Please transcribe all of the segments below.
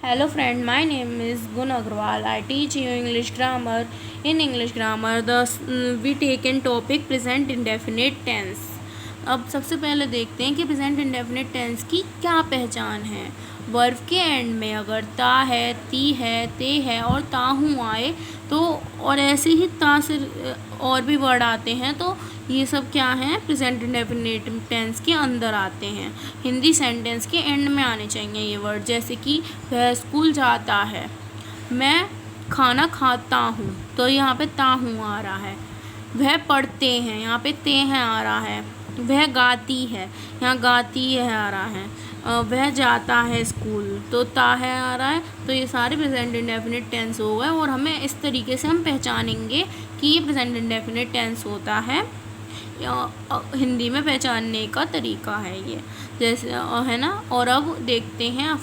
Hello friend, my name is Gun Agrawal. I teach you English grammar. In English grammar, we take in topic present indefinite tense. अब सबसे पहले देखते हैं कि present indefinite tense की क्या पहचान है। वर्ब के एंड में अगर ता है, ती है, ते है और ताहू आए तो और ऐसे ही ता से और भी वर्ड आते हैं तो ये सब क्या हैं, प्रेजेंट इंडेफिनिट टेंस के अंदर आते हैं। हिंदी सेंटेंस के एंड में आने चाहिए ये वर्ड, जैसे कि वह स्कूल जाता है, मैं खाना खाता हूँ तो यहाँ पे ताहू आ रहा है। वह पढ़ते हैं, यहाँ पे ते हैं आ रहा है। वह गाती है, यहाँ गाती है आ रहा है। वह जाता है स्कूल तो ता है आ रहा है। तो ये सारे प्रेजेंट इंडेफिनिट टेंस हो गए और हमें इस तरीके से हम पहचानेंगे कि ये प्रेजेंट इंडेफिनिट टेंस होता है। हिंदी में पहचानने का तरीका है ये, जैसे है ना। और अब देखते हैं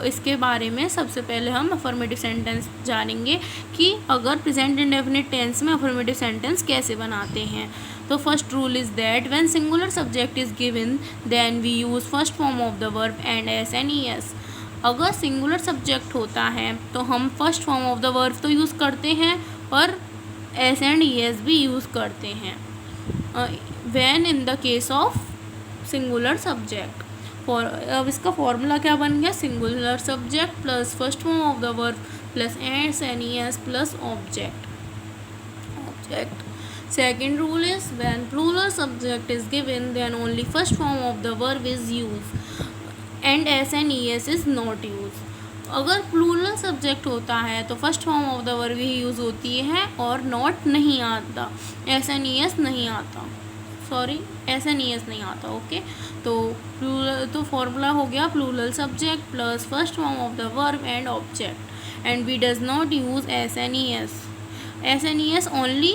इसके बारे में। सबसे पहले हम अफर्मेटिव सेंटेंस जानेंगे कि अगर प्रेजेंट इंडेफिनिट टेंस में अफर्मेटिव सेंटेंस कैसे बनाते हैं। तो first rule is that when singular subject is given then we use first form of the verb and S and E S. अगर सिंगुलर सब्जेक्ट होता है तो हम first form of the verb तो यूज़ करते हैं पर एस एंड ई एस भी यूज़ करते हैं when in the case of singular subject। For अब इसका फॉर्मूला क्या बन गया, singular subject plus first form of the verb plus S N E S plus object. Second rule is when plural subject is given then only first form of the verb is use and S N E S is not use. अगर plural subject होता है तो first form of the verb ही use होती है और not नहीं आता, एस एन ई एस नहीं आता, sorry S N E S नहीं आता। ओके, तो फॉर्मूला हो गया plural subject plus first form of the verb and object and we does not use S N E S. S N E S only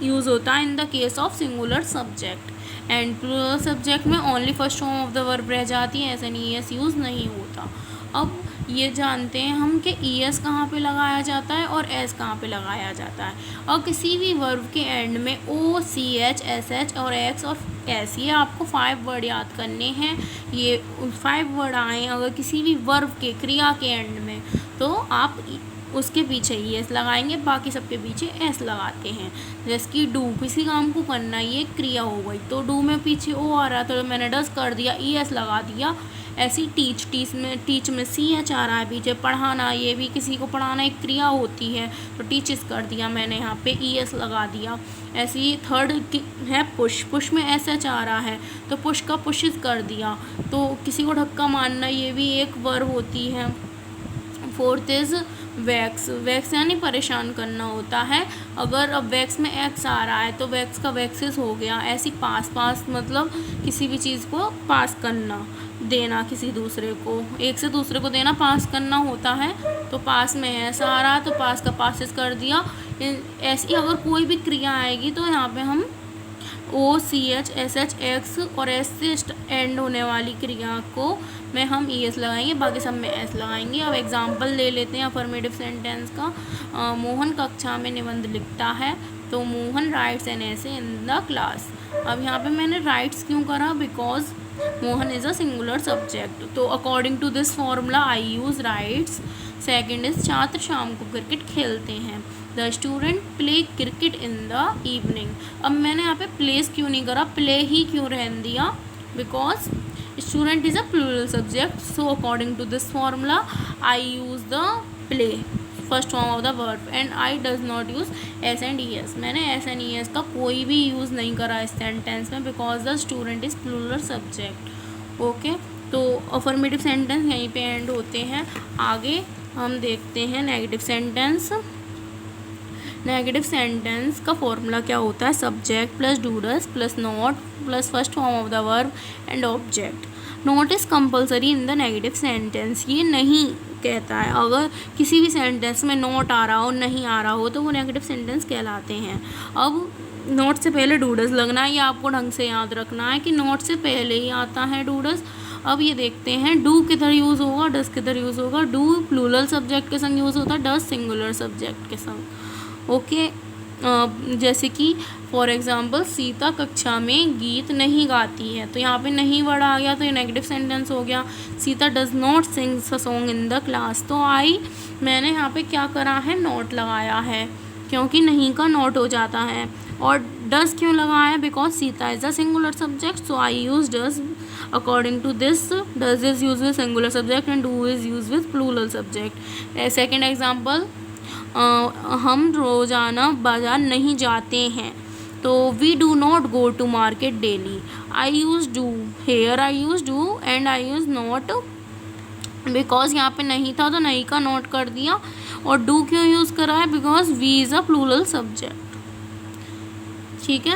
use होता है in the case of singular subject and plural subject में only first form of the verb रह जाती है, S N E S use नहीं होता। अब ये जानते हैं हम कि ई एस कहाँ पे लगाया जाता है और एस कहाँ पे लगाया जाता है। और किसी भी वर्ब के एंड में ओ, सी एच, एस एच और एक्स और एस, ये आपको 5 वर्ड याद करने हैं। ये 5 वर्ड आए अगर किसी भी वर्ब के क्रिया के एंड में तो आप उसके पीछे ई एस लगाएंगे, बाकी सबके पीछे एस लगाते हैं। जैसे कि डू, किसी काम को करना, ये क्रिया हो गई तो डू में पीछे ओ आ रहा तो मैंने डस कर दिया, ई एस लगा दिया। ऐसी टीच में सी एच आ रहा है पीछे, पढ़ाना, ये भी किसी को पढ़ाना एक क्रिया होती है तो टीचेस कर दिया मैंने, यहाँ पे ई एस लगा दिया। ऐसी थर्ड है पुश में एस एच आ रहा है तो पुश का पुशिस कर दिया। तो किसी को धक्का मारना, ये भी एक वर्ब होती है। फोर्थ इज़ वैक्स यानी परेशान करना होता है। अगर अब वैक्स में एक्स आ रहा है तो वैक्स का वैक्सिस हो गया। ऐसी पास मतलब किसी भी चीज़ को पास करना, देना किसी दूसरे को, एक से दूसरे को देना पास करना होता है। तो पास में ऐसा आ रहा है तो पास का पासिस कर दिया। ऐसी अगर कोई भी क्रिया आएगी तो यहाँ पे हम O, C H, S H, X और एस से एंड होने वाली क्रिया को में हम ई एस लगाएंगे, बाकी सब में एस लगाएंगे। अब एग्जांपल ले लेते हैं अफर्मेटिव सेंटेंस का। मोहन कक्षा में निबंध लिखता है तो Mohan writes an essay in the class. अब यहाँ पे मैंने राइट्स क्यों करा, because Mohan is a singular subject. तो according to this formula I use writes. Second is छात्र शाम को क्रिकेट खेलते हैं, the student play cricket in the evening. अब मैंने यहाँ पे प्लेस क्यों नहीं करा, प्ले ही क्यों रहने दिया, because student is a plural subject. So according to this formula I use the play first form of the verb and I does not use S and E S. मैंने S and E S का कोई भी use नहीं करा इस sentence में, because the student is plural subject. Okay, तो affirmative sentence यहीं पे एंड होते हैं। आगे हम देखते हैं नेगेटिव सेंटेंस। नेगेटिव सेंटेंस का फॉर्मूला क्या होता है, subject plus does plus not plus first form of the verb and object. Not is compulsory in the negative sentence. ये नहीं कहता है अगर किसी भी सेंटेंस में नॉट आ रहा हो, नहीं आ रहा हो तो वो नेगेटिव सेंटेंस कहलाते हैं। अब नॉट से पहले डूडस लगना है, ये आपको ढंग से याद रखना है कि नॉट से पहले ही आता है डूडस। अब ये देखते हैं डू किधर यूज़ होगा, डस किधर यूज़ होगा। डू प्लूरल सब्जेक्ट के संग यूज़ होता है, डस सिंगुलर सब्जेक्ट के संग। ओके, जैसे कि फॉर एग्जांपल सीता कक्षा में गीत नहीं गाती है, तो यहाँ पे नहीं वर्ड आ गया तो ये नेगेटिव सेंटेंस हो गया। Sita does not sing a song in the class, तो मैंने यहाँ पे क्या करा है, नॉट लगाया है, क्योंकि नहीं का नॉट हो जाता है। और डज क्यों लगाया है, because Sita is a singular subject, so I use does according to this. Does is use with singular subject and do is use with plural subject. Second example, हम रोज़ाना बाज़ार नहीं जाते हैं, तो we do not go to market daily. I use do, here I use do and I use not, because यहाँ पे नहीं था तो नहीं का नोट कर दिया। और डू क्यों यूज़ करा है, because we is a plural subject. ठीक है,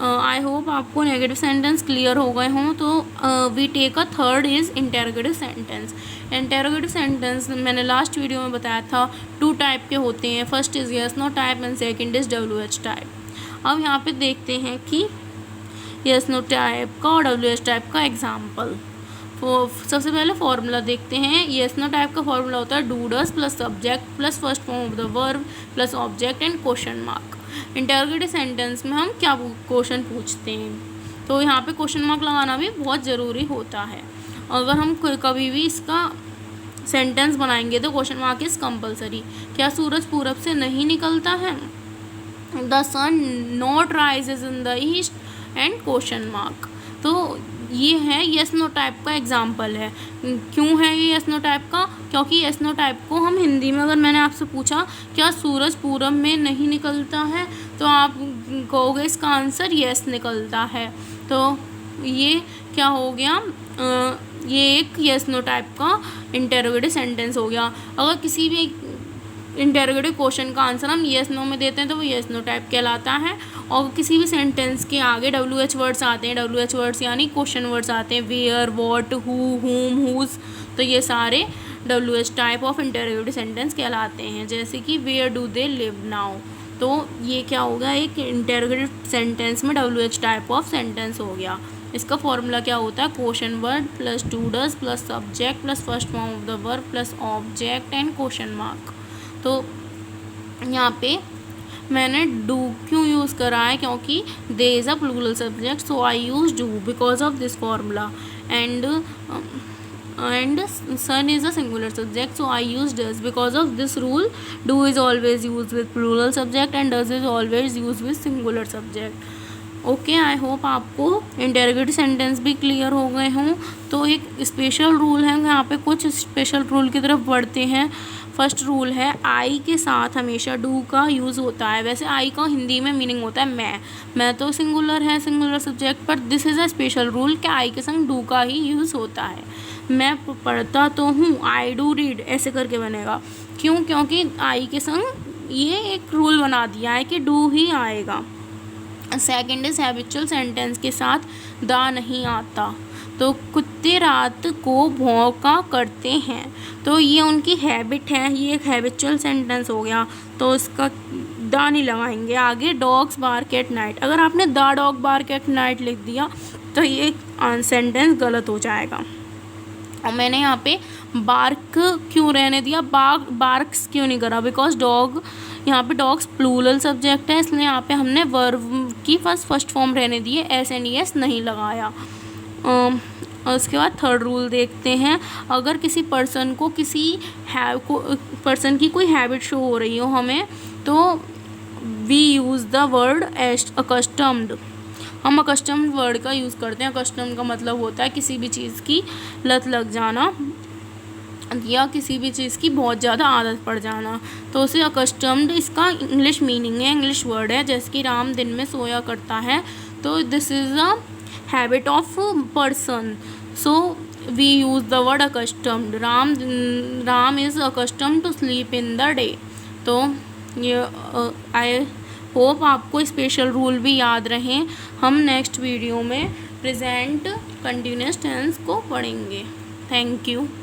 आई होप आपको नेगेटिव सेंटेंस क्लियर हो गए हों। तो we take a third is interrogative sentence. Interrogative sentence मैंने लास्ट वीडियो में बताया था 2 टाइप के होते हैं, first is yes no type and second is WH type. अब यहाँ पे देखते हैं कि यस नो टाइप का और WH टाइप का एग्जाम्पल। सबसे पहले फॉर्मूला देखते हैं। यस नो टाइप का फॉर्मूला होता है do does plus subject plus first form of the verb plus object and question mark. Interrogative sentence में हम क्या क्वेश्चन पूछते हैं, तो यहाँ पे क्वेश्चन मार्क लगाना भी बहुत ज़रूरी होता है। अगर हम कभी भी इसका सेंटेंस बनाएंगे तो क्वेश्चन मार्क इज़ कंपलसरी। क्या सूरज पूरब से नहीं निकलता है, the sun not rises in the east and question mark. तो ये है यस नो टाइप का एग्जाम्पल है। क्यों है ये यस नो टाइप का, क्योंकि यस नो टाइप को हम हिंदी में अगर मैंने आपसे पूछा क्या सूरज पूरब में नहीं निकलता है, तो आप कहोगे इसका आंसर यस निकलता है। तो ये क्या हो गया, ये एक यस नो टाइप का इंटेरोगेटिव सेंटेंस हो गया। अगर किसी भी इंटेरोगेटिव क्वेश्चन का आंसर हम येस नो में देते हैं तो वो येस नो टाइप कहलाता है। और किसी भी सेंटेंस के आगे WH वर्ड्स आते हैं, WH वर्ड्स यानी क्वेश्चन वर्ड्स आते हैं, where, what, who, whom, whose, तो ये सारे WH type of interrogative sentence कहलाते हैं। जैसे कि where do they live now, तो ये क्या होगा, एक इंटेरोगेटिव सेंटेंस में WH टाइप ऑफ सेंटेंस हो गया। इसका फॉर्मूला क्या होता है, question word plus do does plus subject plus first form of the verb plus object and question mark. तो यहाँ पे मैंने डू क्यों यूज़ करा है, क्योंकि they is a plural subject, so I use do because of this formula. And son is a singular subject, so I use does because of this rule. Do is always use with plural subject and does is always use with singular subject. Okay, I hope आपको interrogative sentence भी clear हो गए हों। तो एक special rule है, यहाँ पे कुछ स्पेशल रूल की तरफ बढ़ते हैं। फर्स्ट रूल है आई के साथ हमेशा डू का यूज़ होता है। वैसे आई का हिंदी में मीनिंग होता है मैं तो सिंगुलर है, सिंगुलर सब्जेक्ट, पर this is a special rule कि आई के संग डू का ही यूज़ होता है। मैं पढ़ता तो हूँ, आई डू रीड, ऐसे करके बनेगा। क्यों, क्योंकि आई के संग ये एक रूल बना दिया है कि डू ही आएगा। सेकेंड इज हैबिचुअल सेंटेंस के साथ दा नहीं आता। तो कुत्ते रात को भौंका करते हैं, तो ये उनकी हैबिट है, ये एक हैबिचुअल सेंटेंस हो गया, तो इसका दा नहीं लगाएंगे। आगे डॉग्स बार्क एट नाइट, अगर आपने the dog bark at night लिख दिया तो ये सेंटेंस गलत हो जाएगा। और मैंने यहाँ पे बार्क क्यों रहने दिया, बार्क्स क्यों नहीं करा, बिकॉज डॉग, यहाँ पे डॉग्स प्लूरल सब्जेक्ट है, इसलिए यहाँ पे हमने वर्ब की फर्स्ट फॉर्म रहने दी है, SNES नहीं लगाया। उसके बाद थर्ड रूल देखते हैं। अगर किसी पर्सन को पर्सन की कोई हैबिट शो हो रही हो हमें, तो we use the word accustomed. हम अकस्टम्ड वर्ड का यूज़ करते हैं। अकस्टम्ड का मतलब होता है किसी भी चीज़ की लत लग जाना या किसी भी चीज़ की बहुत ज़्यादा आदत पड़ जाना, तो उसे अकस्टम्ड, इसका इंग्लिश मीनिंग है, इंग्लिश वर्ड है। जैसे कि राम दिन में सोया करता है, तो this is a habit of person, so we use the word accustomed. Ram is accustomed to sleep in the day. तो ये आई होप आपको स्पेशल रूल भी याद रहें। हम नेक्स्ट वीडियो में प्रेजेंट कंटिन्यूअस टेंस को पढ़ेंगे। Thank you.